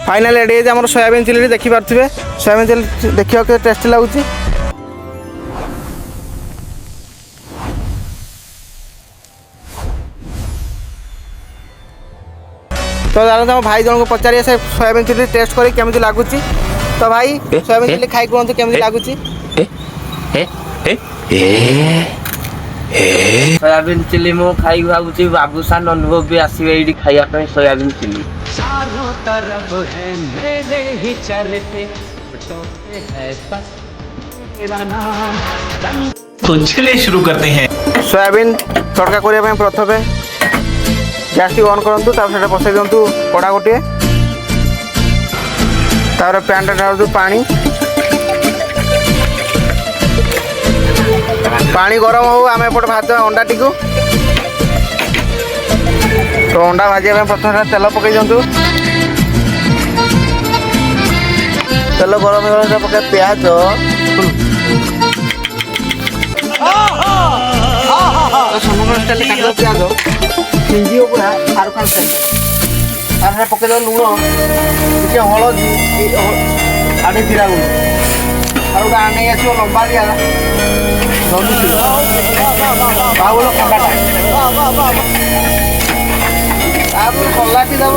Final ready है आम soybean chilli देखिपे soybean chilli देखा के टेस्टी लगुच। तो जान तुम भाई जन को पचारे से सोयाबीन चिली टेस्ट करी केमती लगुच। तो भाई सोयाबीन चिली खाई कहतु केमती लगुच। सोयाबीन चिली मु खाई भावुची बाबूसान अनुभव भी आसीबे एडी खाइया पे सोयाबीन चिली। चारों तरफ है मेरे ही चलते टोपे है बस तेरा नाम। तो चलिए शुरू करते हैं। सोयाबीन तड़का करने प्रथम गैस टी ऑन करंतु तापर पसई दिंतु कड़ा गोटे तापर पैन ढालतु पानी पानी गरम हो आम एपटे भाज अंडा टी को। तो अंडा भाजा प्रथम तेल पकई दिंतु तेल गरम हो पके प्याज प्याज सिंजी पूरा फारुखान स्टाइल पकईद लुण टे हलदी आड़े जीरा गुंड और गोटे आने आसो लंबा दिया बाबुल कंडाटा पलाटी दब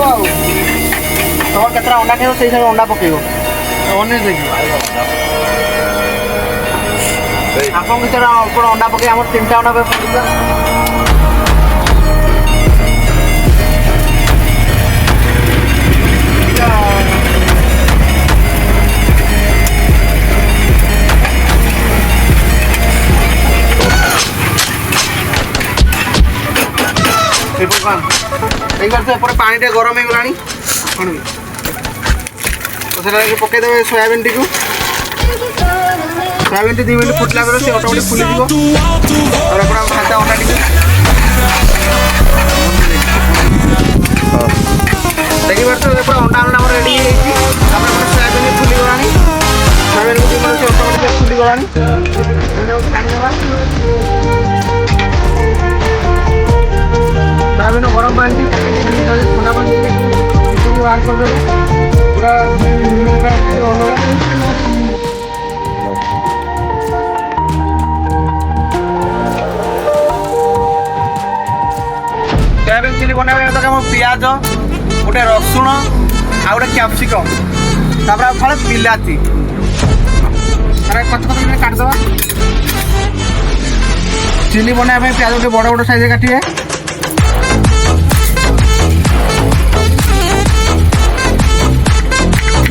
तुम के अंडा खाइब से हिसाब अंडा पकड़ आप अंडा पकड़ आम 3टा अंडा पकड़ा। पानी टे गरम हो गलानी तो पकईदे सोयाबीन टी को सोयाबीन टी 2 मिनट फुटला से ऑटोमेटिक फुली और भाजा अंडा टी देखिए पूरा अंडा अंडा रेडी सोयाबीन फुली गलानी सोयाबीन को 2 मिनट से ऑटोमेटिक फुली गलानी सोयाबीन गरम पानी ठंडा पानी बाहर कर पूरा सोयाबीन चिली बनाया पियाज गोटे रसुण आ गोटे कैप्सिकम तापर थोड़े बिलाती कच कच काटदबा चिली बनाया पियाज गोटे बड़ बड़ साइज काटिए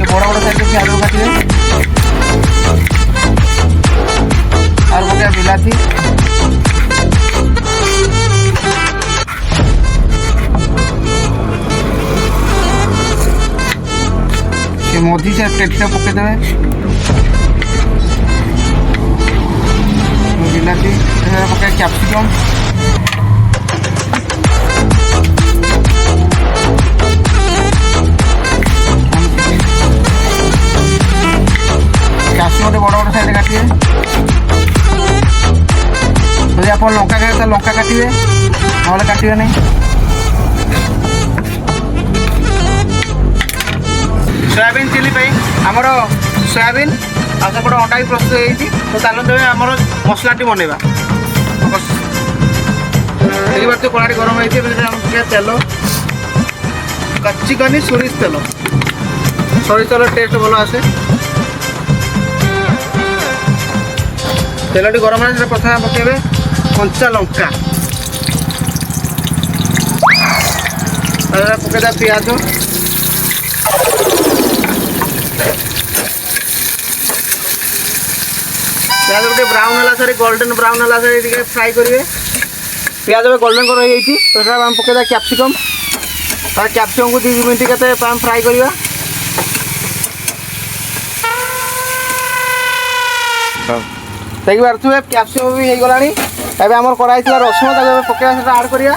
बड़ बड़ साइज प्याज काटिए और गोटे बिलाती मोदी से टेक्सटा पकईदे बिलाती पकड़े कैप्सिकम कैप्सिकम बड़ बड़ साइड काटिए यदि आप लंका खाए तो लंका काटिए ना काटिए नहीं। सोयाबीन चिली आमर सोयाबीन आसपटे अंडा भी प्रस्तुत होती तो चलते आमर मसलाटी बनवा देखिए कड़ाटी गरम होती तेल कच्चिकनी सोरिष तेल टेस्ट भल आसे तेलटी गरम है प्रथम पकेबे कंचा लंका पकेदा पियाज प्याज गोटे ब्राउन है सारे गोल्डन ब्राउन है सारे फ्राए करेंगे प्याज गोल्डन कर तो आम पकईदा कैप्सिकम कैप्सिकम को 2 मिनट के फ्राए करवा देखिए पारे कैप्सिकम भी हो गलानी एवं आम कराई रसुण पकड़ा आड करा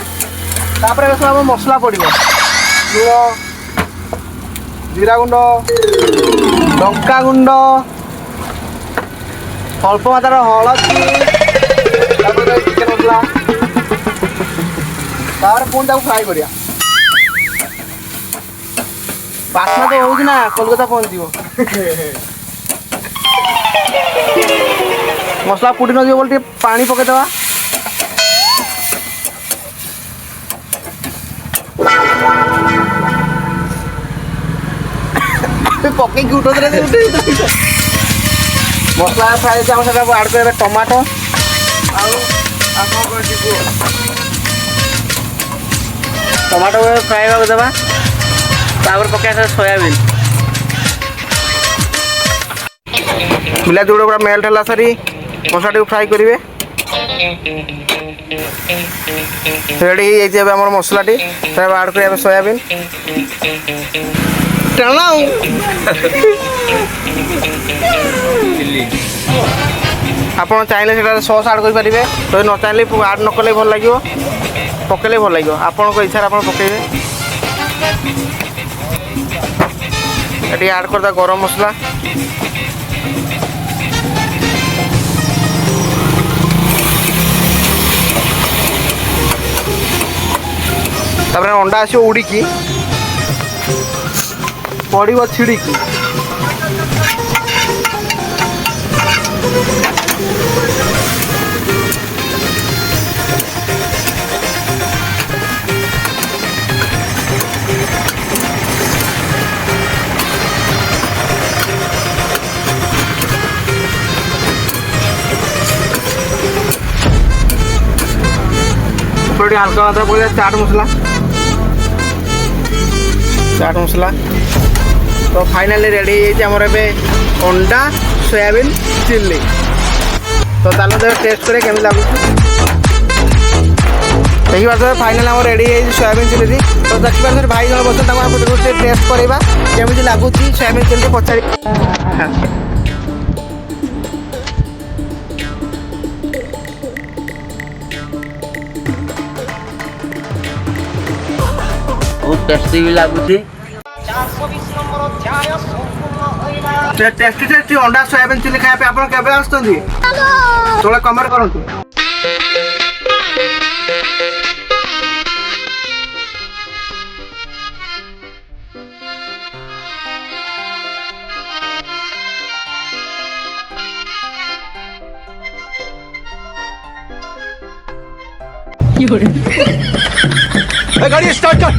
सब मसला पड़ो लुण जीरा गुंड लंका गुंड अल्प मात्रा हलदी चिकेन मसला पुणी फ्राए करिया ବାସ୍ନା ତ ହଉଛି ନା କୋଲକାତା ପହଞ୍ଚିବ। ମସଲା ଫୁଟି ନଯିବ ବୋଲି ଟିକେ ପାଣି ପକେଇଦବା। ପକେଇକି ଉଠଉଥିଲେ ମସଲା ଫ୍ରାଏ ହେଇଛି ଆମ ସେଟାକୁ ଆଡ଼୍ କରିବା ଟମାଟୋ ଆଉ କ'ଣ କରୁଛି କୁହ। ଟମାଟୋ ଫ୍ରାଏ ହେବାକୁ ଦେବା। ତାପରେ ପକେଇବା ସୋୟାବିନ୍। ବିଲାତି ଗୁଡ଼ା ପୁରା ମେଲ୍ଟ ହେଲା ସାରି ମସଲାଟିକୁ ଫ୍ରାଏ କରିବେ। ରେଡ଼ି ହେଇଯାଇଛି ଏବେ ଆମର ମସଲାଟି। ତାପରେ ଆଡ଼୍ କରିବା ସୋୟାବିନ୍। ଆପଣ ଚାହିଁଲେ ସେଠାରେ ସସ୍ ଆଡ଼୍ କରିପାରିବେ। ଯଦି ନ ଚାହିଁଲେ ଆଡ଼୍ ନ କଲେ ଭଲ ଲାଗିବ, ପକେଇଲେ ଭଲ ଲାଗିବ। ଆପଣଙ୍କ ଇଚ୍ଛାରେ ଆପଣ ପକେଇବେ। ଏଠି ଆଡ଼୍ କରିଦେବା ଗରମ ମସଲା। ତାପରେ ଅଣ୍ଡା ଆସିବ ଉଡ଼ିକି ପଡ଼ିବ ଛିଡ଼ିକି। ଟିକେ ହାଲକା ମାତ୍ରା ପକେଇବା ଚାଟ୍ ମସଲା। ତ ଫାଇନାଲି ରେଡ଼ି ହେଇଯାଇଛି ଆମର ଏବେ ଅଣ୍ଡା ସୋୟାବିନ୍ ଚିଲ୍ଲି। ତ ଚାଲ ଟେଷ୍ଟ କରିବା କେମିତି ଲାଗୁଛି। ଦେଖିପାରୁଥିବେ ଫାଇନାଲି ଆମର ରେଡ଼ି ହେଇଯାଇଛି ସୋୟାବିନ୍ ଚିଲ୍ଲି। ତ ଦେଖିପାରୁଥିବେ ଭାଇ ଜଣେ ବସିଛନ୍ତି, ତାଙ୍କୁ ଆମେ ଟିକେ ଟେଷ୍ଟ କରିବା କେମିତି ଲାଗୁଛି ସୋୟାବିନ୍ ଚିଲ୍ଲି ପଚାରି। ବହୁତ ଟେଷ୍ଟି ବି ଲାଗୁଛି। ଟେଷ୍ଟି ଅଣ୍ଡା ସୋୟାବିନ୍ ଚିଲ୍ଲି ଖାଇବା ପାଇଁ ଆପଣ କେବେ ଆସୁଛନ୍ତି ତଳେ କମେଣ୍ଟ କରନ୍ତୁ। गाड़ी स्टार्ट कर।